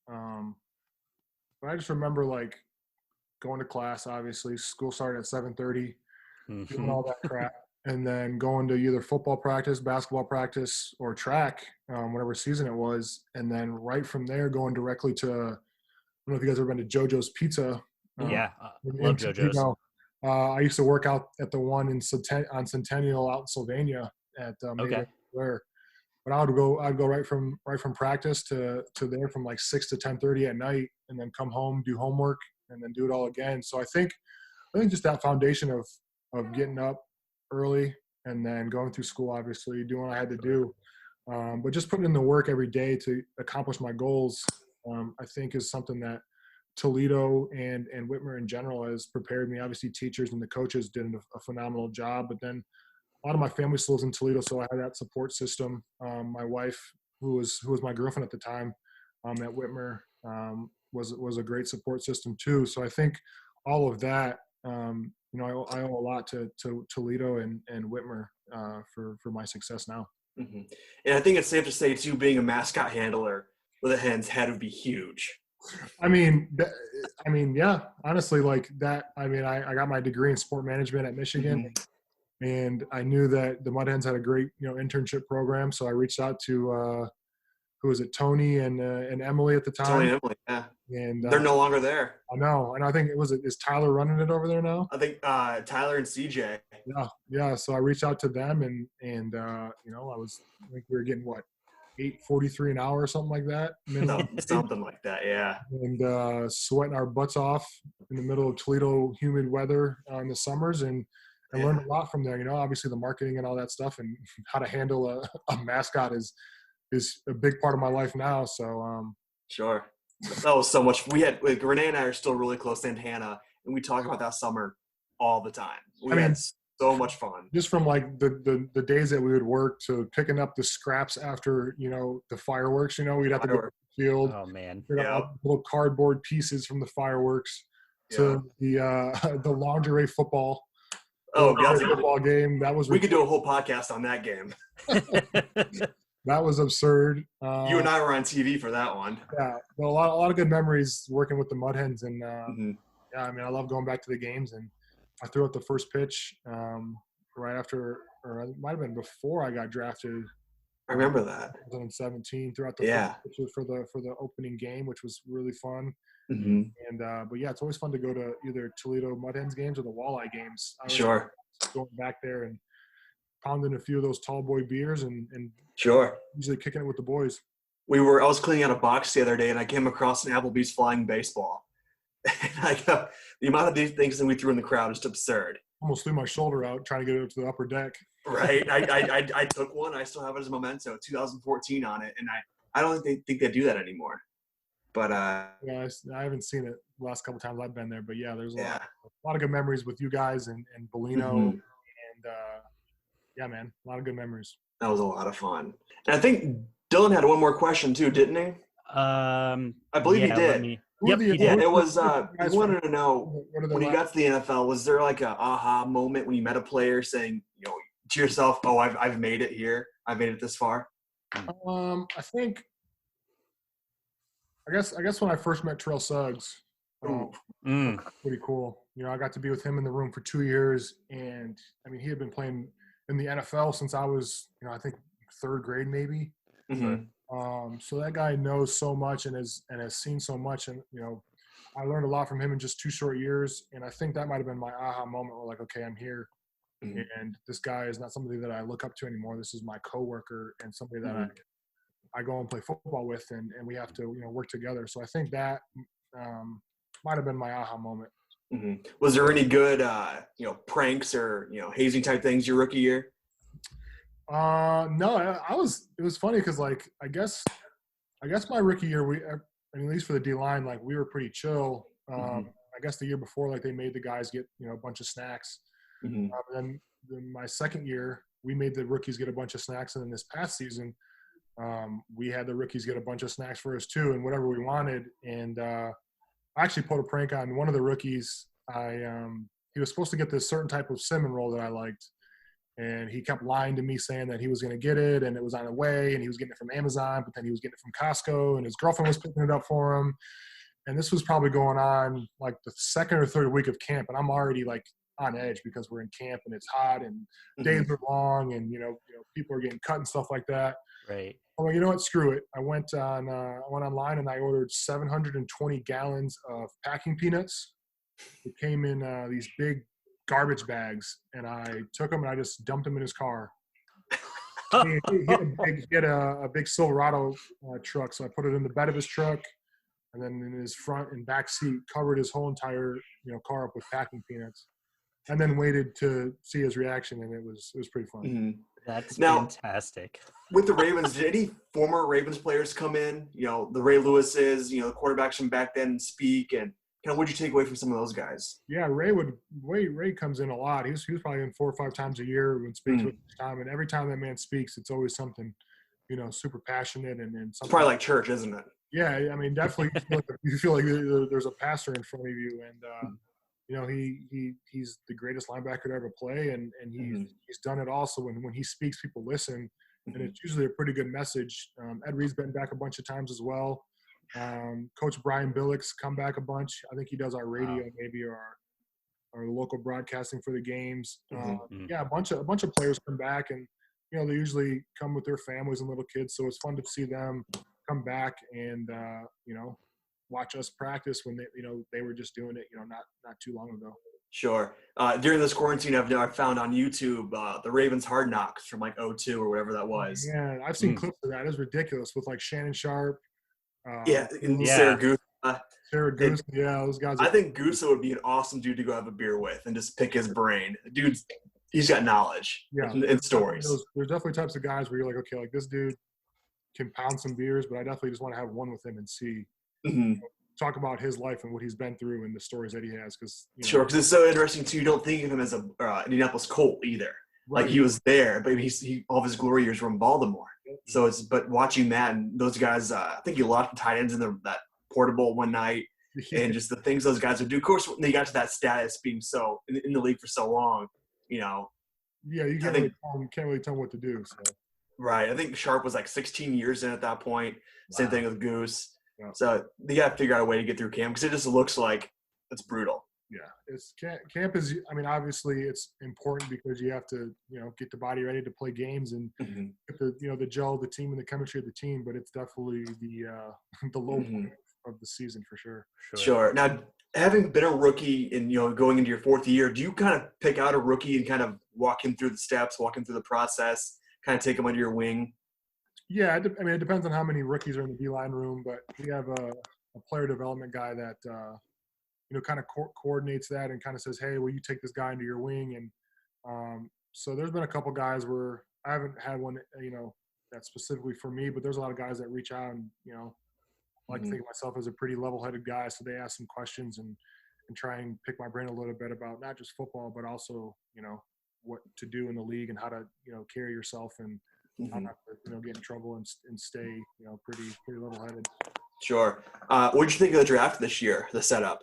But I just remember going to class, obviously. School started at 7:30, doing all that crap, and then going to either football practice, basketball practice, or track, whatever season it was. And then right from there, going directly to, I don't know if you guys have ever been to JoJo's Pizza. Love JoJo's. I used to work out at the one on Centennial out in Sylvania at where, but I would go right from practice to there from 6 to 10:30 at night, and then come home, do homework, and then do it all again. So I think just that foundation of getting up early and then going through school, obviously doing what I had to do, but just putting in the work every day to accomplish my goals, I think is something that Toledo and Whitmer in general has prepared me. Obviously, teachers and the coaches did a phenomenal job, but then a lot of my family still lives in Toledo, so I had that support system. My wife, who was my girlfriend at the time, at Whitmer, was a great support system too. So I think all of that, I owe a lot to Toledo and Whitmer for my success now. And I think it's safe to say too, being a mascot handler with a Hens had to be huge. I mean, yeah, honestly, that. I mean, I got my degree in sport management at Michigan, and I knew that the Mud Hens had a great, internship program. So I reached out to, who was it, Tony and Emily at the time. Tony and Emily, yeah. And they're no longer there. I know, and I think is Tyler running it over there now? I think Tyler and CJ. Yeah. So I reached out to them, and I think we were getting $8.43 an hour or something like that. Something like that, yeah. And sweating our butts off in the middle of Toledo humid weather in the summers, and learned a lot from there. You know, obviously the marketing and all that stuff, and how to handle a mascot is a big part of my life now. So sure, that was so much. We had Renee and I are still really close to Hannah, and we talk about that summer all the time. We had so much fun. Just from like the days that we would work to picking up the scraps after, you know, the fireworks, you know, we'd have to go to the field. Oh man. Little cardboard pieces from the fireworks to the lingerie football. Oh, God. Football game. That was we could do a whole podcast on that game. That was absurd. You and I were on TV for that one. Yeah. Well, a lot of good memories working with the Mud Hens, and yeah, I mean, I love going back to the games, and I threw out the first pitch right after, or it might have been before I got drafted. I remember that. 2017. Threw out the first pitch for the opening game, which was really fun. And but yeah, it's always fun to go to either Toledo Mud Hens games or the Walleye games. Sure. Going back there and pounding a few of those tall boy beers and sure. Usually kicking it with the boys. I was cleaning out a box the other day, and I came across an Applebee's flying baseball. And the amount of these things that we threw in the crowd is just absurd. Almost threw my shoulder out trying to get it up to the upper deck. Right. I took one. I still have it as a memento, 2014 on it, and I don't think they do that anymore. But yeah, I haven't seen it the last couple times I've been there. But yeah, there's a lot of good memories with you guys and Bellino, and yeah, man, a lot of good memories. That was a lot of fun. And I think Dylan had one more question too, didn't he? I believe he did. Yep, he did. Yeah, it was. He wanted to know when you got to the NFL, was there like a aha moment when you met a player saying, you know, to yourself, "Oh, I've made it here. I've made it this far." I think. I guess when I first met Terrell Suggs, pretty cool. You know, I got to be with him in the room for 2 years, and I mean, he had been playing in the NFL since I was, you know, I think third grade maybe. So that guy knows so much and has seen so much, and you know, I learned a lot from him in just 2 short years, and I think that might have been my aha moment where like, okay, I'm here, and this guy is not somebody that I look up to anymore. This is my coworker and somebody that I go and play football with, and we have to, you know, work together. So I think that might have been my aha moment. Was there any good, you know, pranks or, you know, hazing type things your rookie year? No, it was funny because like, I guess my rookie year, I mean, at least for the D line, like we were pretty chill. I guess the year before, like they made the guys get, you know, a bunch of snacks. Then my second year, we made the rookies get a bunch of snacks. And then this past season, we had the rookies get a bunch of snacks for us too, and whatever we wanted. And I actually pulled a prank on one of the rookies. He was supposed to get this certain type of cinnamon roll that I liked, and he kept lying to me saying that he was going to get it and it was on the way and he was getting it from Amazon, but then he was getting it from Costco and his girlfriend was picking it up for him. And this was probably going on like the second or third week of camp, and I'm already like on edge because we're in camp and it's hot and days are long, and you know people are getting cut and stuff like that. Right. I'm like, you know what? Screw it. I went online and I ordered 720 gallons of packing peanuts. It came in these big garbage bags, and I took them and I just dumped them in his car. He had a big Silverado truck, so I put it in the bed of his truck, and then in his front and back seat, covered his whole entire car up with packing peanuts, and then waited to see his reaction, and it was pretty fun. That's fantastic. With the Ravens, did any former Ravens players come in? You know, the Ray Lewises, you know, the quarterbacks from back then speak, and kind of what'd you take away from some of those guys? Yeah, Ray comes in a lot. He was probably in 4 or 5 times a year when speaks with his time, and every time that man speaks, it's always something, you know, super passionate and something. It's probably like church, isn't it? Yeah, I mean, definitely. You feel like there's a pastor in front of you, and you know, he's the greatest linebacker to ever play, and he's done it all. So when he speaks, people listen, and it's usually a pretty good message. Ed Reed's been back a bunch of times as well. Coach Brian Billick's come back a bunch. I think he does our radio maybe, or our local broadcasting for the games. Yeah, a bunch of players come back, and you know, they usually come with their families and little kids. So it's fun to see them come back and you know, watch us practice when they were just doing it, you know, not too long ago. Sure. During this quarantine, I've found on YouTube the Ravens Hard Knocks from like '02 or whatever that was. Yeah, I've seen clips of that. It's ridiculous with like Shannon Sharp. Yeah, and Saragusa. Saragusa, yeah, those guys. I think Gusa would be an awesome dude to go have a beer with and just pick his brain. Dude's he's got knowledge and stories. There's definitely types of guys where you're like, okay, like this dude can pound some beers, but I definitely just want to have one with him and see, talk about his life and what he's been through and the stories that he has. Because because it's so interesting too. You don't think of him as a Indianapolis Colt either. Right. Like he was there, but he all of his glory years were in Baltimore. So but watching that and those guys, I think he lost tight ends in that portable one night, and just the things those guys would do. Of course, when they got to that status, being so in the league for so long, Yeah, you can't really tell them what to do. So. Right. I think Sharp was like 16 years in at that point. Wow. Same thing with Goose. Yeah. So they got to figure out a way to get through camp because it just looks like it's brutal. Yeah, camp is. I mean, obviously, it's important because you have to, get the body ready to play games and get the gel of the team and the chemistry of the team. But it's definitely the low point of the season for sure. Sure. Now, having been a rookie and going into your fourth year, do you kind of pick out a rookie and kind of walk him through the steps, walk him through the process, kind of take him under your wing? Yeah, it depends on how many rookies are in the D-line room, but we have a player development guy that kind of coordinates that and kind of says, hey, will you take this guy under your wing? And so there's been a couple guys where I haven't had one, that's specifically for me, but there's a lot of guys that reach out and, I like to think of myself as a pretty level-headed guy. So they ask some questions and try and pick my brain a little bit about not just football, but also, what to do in the league and how to, carry yourself and how not to, get in trouble and stay, pretty level-headed. Sure. What did you think of the draft this year, the setup?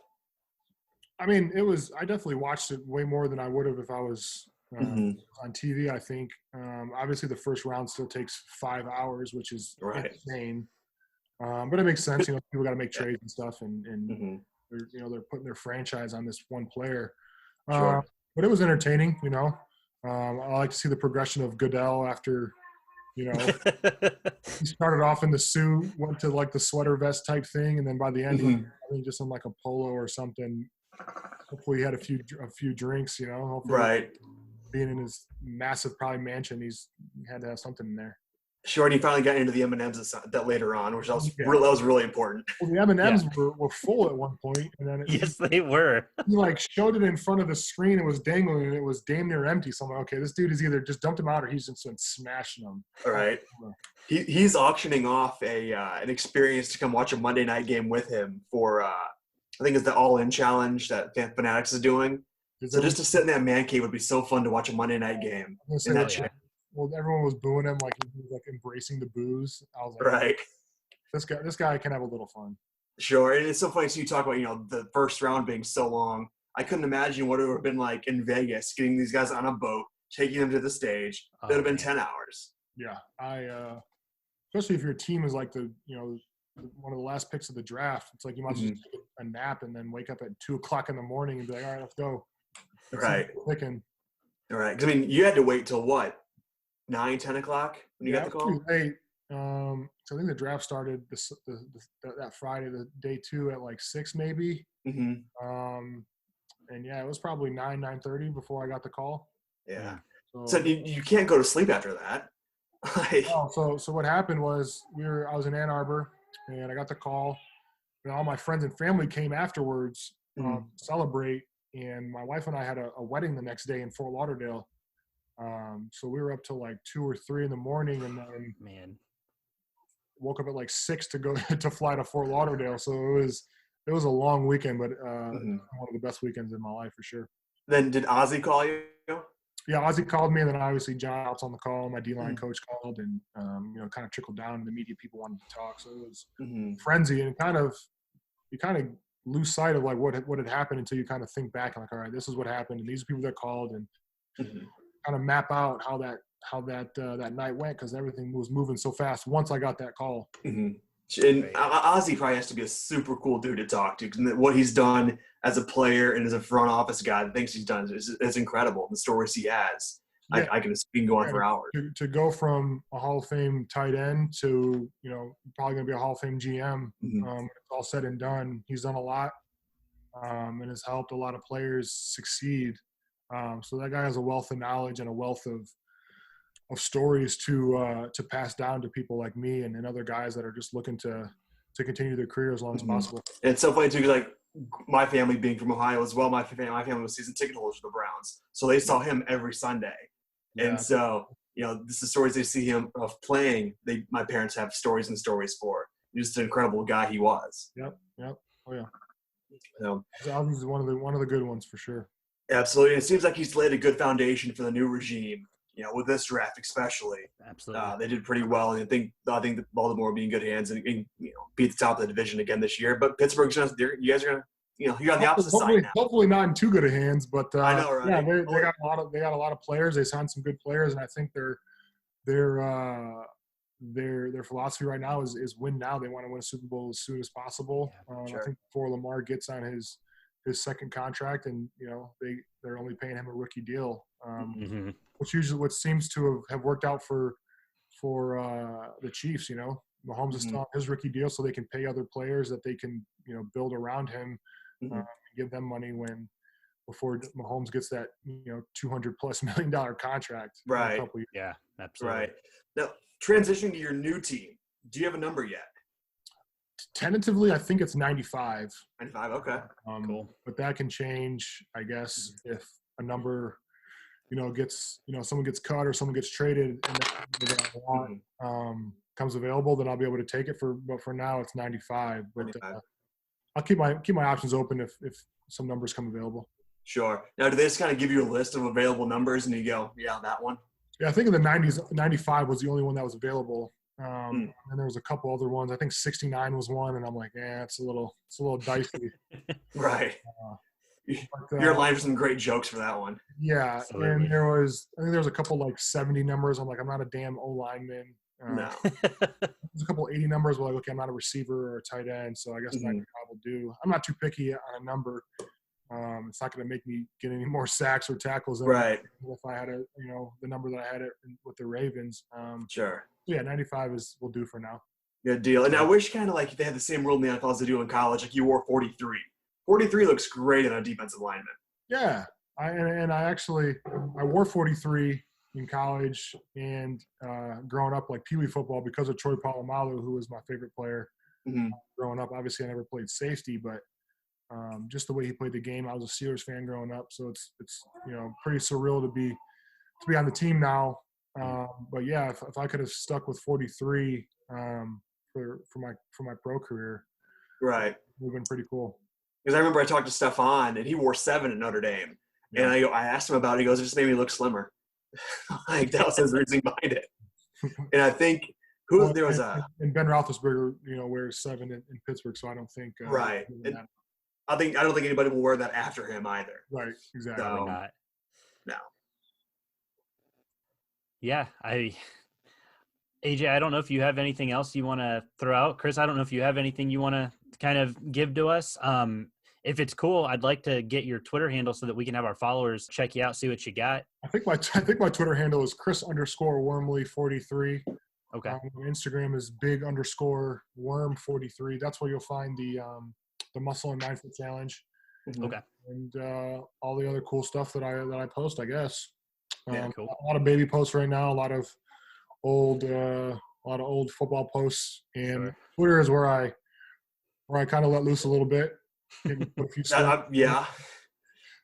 I mean, I definitely watched it way more than I would have if I was on TV, I think. Obviously, the first round still takes 5 hours, which is insane. But it makes sense. People got to make trades and stuff, and they're putting their franchise on this one player. Sure. But it was entertaining, I like to see the progression of Goodell after, he started off in the suit, went to like the sweater vest type thing, and then by the end, I think just in like a polo or something. Hopefully he had a few drinks, Hopefully right. Being in his massive probably mansion, he had to have something in there. Sure, and he finally got into the M&Ms that later on, which that was really important. Well, the M&Ms were full at one point, and then yes, they were. He showed it in front of the screen. It was dangling, and it was damn near empty. So I'm like, okay, this dude is either just dumped him out or he's just been smashing them. All right. He's auctioning off an experience to come watch a Monday night game with him for I think it's the All-In Challenge that Fanatics is doing. So just to sit in that man cave would be so fun to watch a Monday night game. Well, everyone was booing him, like he was embracing the booze. I was like, right. This guy can have a little fun. Sure, and it's so funny. So you talk about the first round being so long. I couldn't imagine what it would have been like in Vegas, getting these guys on a boat, taking them to the stage. It would have been 10 hours. Yeah, especially if your team is like one of the last picks of the draft. It's like you might just take a nap and then wake up at 2:00 in the morning and be like, all right, let's go. Right. All right. Because, I mean, you had to wait till what? 9, 10 o'clock when you got the call? Late. So I think the draft started that Friday, the day 2 at like 6 maybe. And it was probably 9:30 before I got the call. Yeah. So you can't go to sleep after that. So what happened was I was in Ann Arbor and I got the call. And all my friends and family came afterwards to celebrate. And my wife and I had a wedding the next day in Fort Lauderdale. So we were up till like 2 or 3 in the morning, and then woke up at like 6 to go to fly to Fort Lauderdale. So it was a long weekend, but one of the best weekends in my life for sure. Then did Ozzie call you? Yeah, Ozzie called me, and then obviously John Out's on the call. My D-line coach called, and kind of trickled down, and the media people wanted to talk. So it was frenzy, and you kind of lose sight of like what had happened until you kind of think back and like, all right, this is what happened, and these are people that called, and kind of map out how that night went, because everything was moving so fast once I got that call. And Ozzie probably has to be a super cool dude to talk to, because what he's done as a player and as a front office guy, the things he's done is incredible. The stories he has, I can go on for hours. To go from a Hall of Fame tight end to probably going to be a Hall of Fame GM, when it's all said and done. He's done a lot. and has helped a lot of players succeed. So that guy has a wealth of knowledge and a wealth of stories to pass down to people like me and other guys that are just looking to continue their career as long as possible. And it's so funny too, because like my family being from Ohio as well, my family was season ticket holders for the Browns, so they saw him every Sunday, and so this is stories they see him of playing. My parents have stories and stories for. He's just an incredible guy he was. Yep. Oh yeah. So Alvin's one of the good ones for sure. Absolutely. It seems like he's laid a good foundation for the new regime, with this draft especially. Absolutely. They did pretty well, and I think that Baltimore will be in good hands and be at the top of the division again this year. But Pittsburgh's you guys are gonna you're on the opposite side now. Hopefully not in too good of hands, but I know, right? Yeah, they got a lot of players. They signed some good players, and I think their philosophy right now is win now. They want to win a Super Bowl as soon as possible. Sure. I think before Lamar gets on his second contract, and they're only paying him a rookie deal, which seems to have worked out for the Chiefs. Mahomes is still on his rookie deal, so they can pay other players that they can build around him, give them money before Mahomes gets that $200+ million contract. Right. In a couple years. Yeah, absolutely. Right. Now, transitioning to your new team, do you have a number yet? Tentatively, I think it's 95. 95. Okay. Cool. But that can change, I guess, if a number, gets, someone gets cut or someone gets traded and that I want comes available, then I'll be able to take it but for now it's 95. But 95. I'll keep my options open if some numbers come available. Sure. Now, do they just kind of give you a list of available numbers and you go, yeah, that one? Yeah, I think in the 90s, 95 was the only one that was available. And there was a couple other ones. I think 69 was one, and I'm like, it's a little dicey. Right. You're in line for some great jokes for that one. Yeah, Absolutely. and I think there was a couple like 70 numbers. I'm like, I'm not a damn O lineman. No. There's a couple 80 numbers where like, okay, I'm not a receiver or a tight end, so I guess 95 will do. I'm not too picky on a number. It's not going to make me get any more sacks or tackles than if I had the number that I had with the Ravens. Sure. Yeah, 95 will do for now. Good deal. And I wish kind of like they had the same rule in the NFL as they do in college. Like you wore 43. 43 looks great on a defensive lineman. Yeah, I wore 43 in college and growing up like Pee Wee football because of Troy Polamalu, who was my favorite player growing up. Obviously, I never played safety, but just the way he played the game, I was a Steelers fan growing up. So it's pretty surreal to be on the team now. But yeah, if I could have stuck with 43 for my pro career, right, it would have been pretty cool. Because I remember I talked to Stefan and he wore 7 at Notre Dame, and I asked him about it. He goes, "It just made me look slimmer." Like that was his reason behind it. And I think and Ben Roethlisberger, wears 7 in Pittsburgh, so I don't think right. I don't think anybody will wear that after him either. Right, exactly. So, not. No. Yeah, AJ, I don't know if you have anything else you want to throw out. Chris, I don't know if you have anything you want to kind of give to us. If it's cool, I'd like to get your Twitter handle so that we can have our followers check you out, see what you got. I think my Twitter handle is Chris_Wormley43. Okay. Instagram is big_worm43. That's where you'll find the Muscle and 9-Foot Challenge. Okay. And all the other cool stuff that I post, I guess. Yeah, cool. A lot of baby posts right now. A lot of old football posts, and Twitter is where I kind of let loose a little bit. Yeah.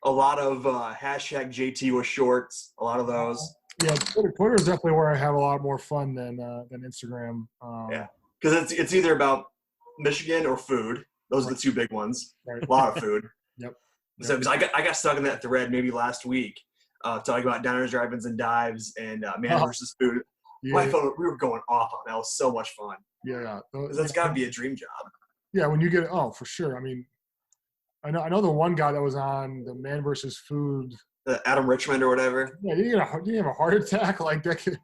A lot of hashtag JT with shorts. A lot of those. Yeah, Twitter is definitely where I have a lot more fun than Instagram. Yeah, because it's either about Michigan or food. Those are the two big ones. Right. A lot of food. Yep. So because I got stuck in that thread maybe last week, talking about diners, drive-ins, and dives, and man versus food. Yeah. My phone, we were going off on that. That was so much fun. Yeah. That's got to be a dream job. Yeah, when you get for sure. I mean, I know the one guy that was on the man versus food. Adam Richmond or whatever. Yeah, you have a heart attack like that.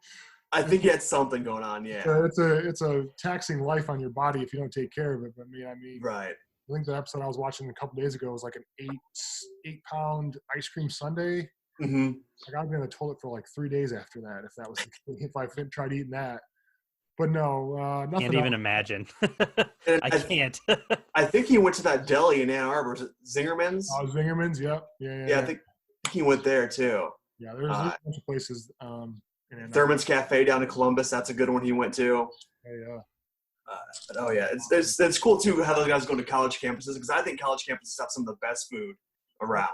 I think he had something going on. Yeah. It's a taxing life on your body if you don't take care of it. But I mean, right. I think the episode I was watching a couple days ago was like an 8-pound ice cream sundae. Mm-hmm. I got to be on the toilet for like 3 days after that. If I tried eating that. But no, nothing. Can't even imagine. I can't. I think he went to that deli in Ann Arbor. Was it Zingerman's? Zingerman's, yep. Yeah. I think he went there too. Yeah, there's a bunch of places. Thurman's Cafe down in Columbus. That's a good one he went to. Yeah. It's cool too how those guys go to college campuses, because I think college campuses have some of the best food around.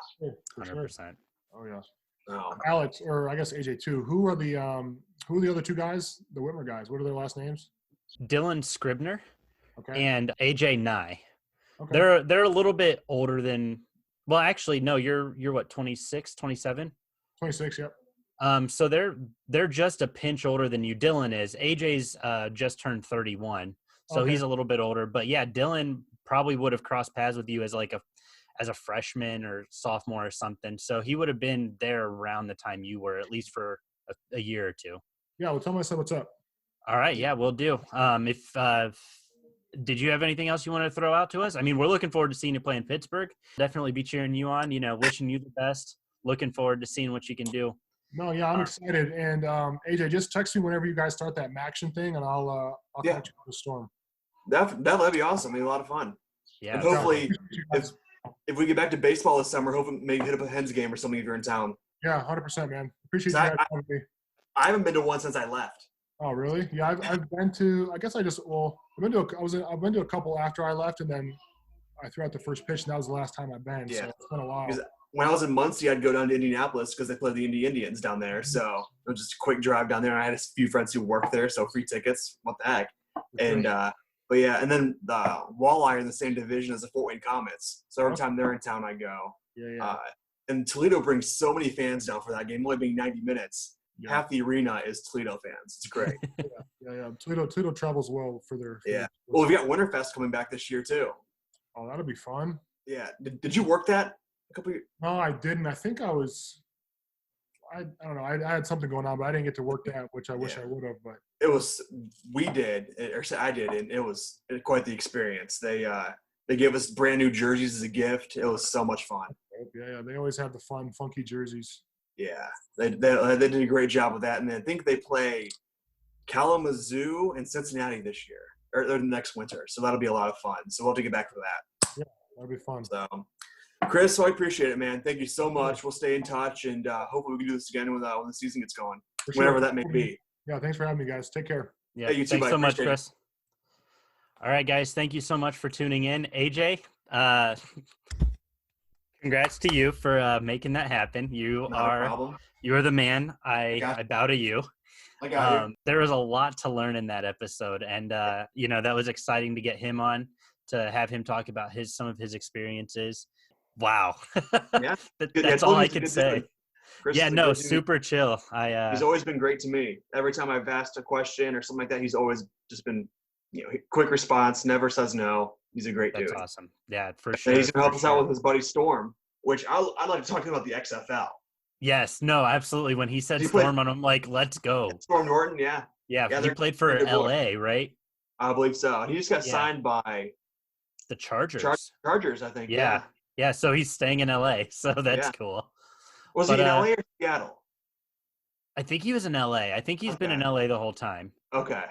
100%. Oh yeah. Oh. Alex, or I guess AJ too. Who are the other two guys? The Whitmer guys. What are their last names? Dylan Scribner Okay. and AJ Nye. Okay. They're a little bit older than. Well, actually, no. You're what, 26, 27? 26. Yep. So they're just a pinch older than you. Dylan is. AJ's just turned 31, so Okay. he's a little bit older. But yeah, Dylan probably would have crossed paths with you as a freshman or sophomore or something. So he would have been there around the time you were, at least for a year or two. Yeah. Well, tell my son what's up. All right. Yeah, we'll do. Did you have anything else you want to throw out to us? I mean, we're looking forward to seeing you play in Pittsburgh. Definitely be cheering you on. Wishing you the best. Looking forward to seeing what you can do. No, yeah, I'm excited. And AJ, just text me whenever you guys start that Maction thing, and I'll catch you on the Storm. That'd be awesome. It'd be a lot of fun. Yeah. And hopefully, if we get back to baseball this summer, hopefully maybe hit up a Hens game or something if you're in town. Yeah, 100%, man. Appreciate you guys having me. I haven't been to one since I left. Oh, really? Yeah, I've been to. I guess I've been to a couple after I left, and then I threw out the first pitch, and that was the last time I've been. Yeah. So it's been a while. When I was in Muncie, I'd go down to Indianapolis because they play the Indy Indians down there. So it was just a quick drive down there. I had a few friends who worked there, so free tickets. What the heck? And but yeah, and then the Walleye are in the same division as the Fort Wayne Comets. So every time they're in town, I go. Yeah. And Toledo brings so many fans down for that game, only being 90 minutes. Yeah. Half the arena is Toledo fans. It's great. Yeah. Toledo travels well for their. Well, we've got Winterfest coming back this year too. Oh, that'll be fun. Yeah. Did you work that a couple years? No, I didn't. I think I was. I don't know. I had something going on, but I didn't get to work that, which I wish I would have. But I did, and it was quite the experience. They gave us brand new jerseys as a gift. It was so much fun. Yeah. They always have the fun, funky jerseys. Yeah, they did a great job with that, and I think they play Kalamazoo and Cincinnati this year or next winter. So that'll be a lot of fun. So we'll have to get back to that. Yeah, that'll be fun. So, Chris, I appreciate it, man. Thank you so much. We'll stay in touch, and hopefully we can do this again when the season gets going, whenever that may be. Yeah, thanks for having me, guys. Take care. Yeah, you too, thanks Mike. so much, Appreciate Chris. All right, guys, thank you so much for tuning in. AJ, congrats to you for making that happen. You are the man. I bow to you. I got you. There was a lot to learn in that episode, and that was exciting to get him on, to have him talk about some of his experiences. Wow. Yeah. That's all I can say. Yeah, no, super chill. He's always been great to me. Every time I've asked a question or something like that, he's always just been, quick response, never says no. He's a great dude. That's awesome. Yeah, for sure. And he's going to help us out with his buddy Storm, which I'd like to talk about the XFL. Yes, no, absolutely. When he said Storm, I'm like, let's go. Storm Norton, yeah. Yeah, he played for LA, right? I believe so. He just got signed by the Chargers. Chargers, I think. Yeah, so he's staying in LA, so that's cool. Was he in LA or Seattle? I think he was in LA. I think he's been in LA the whole time. Okay.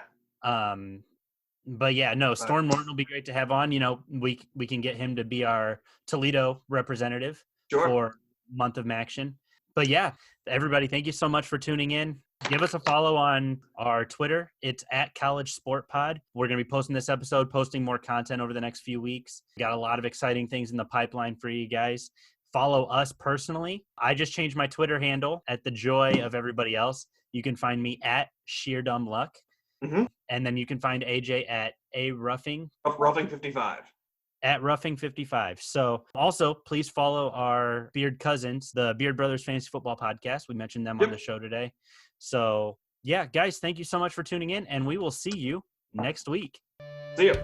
But yeah, no, Storm Norton will be great to have on. We can get him to be our Toledo representative for month of Maction. But yeah, everybody, thank you so much for tuning in. Give us a follow on our Twitter. It's @CollegeSportPod. We're going to be posting this episode, posting more content over the next few weeks. Got a lot of exciting things in the pipeline for you guys. Follow us personally. I just changed my Twitter handle at the joy of everybody else. You can find me at SheerDumbLuck. Mm-hmm. And then you can find AJ at Roughing 55. At Roughing 55. So also, please follow our Beard cousins, the Beard Brothers Fantasy Football Podcast. We mentioned them on the show today. So, yeah, guys, thank you so much for tuning in, and we will see you next week. See ya.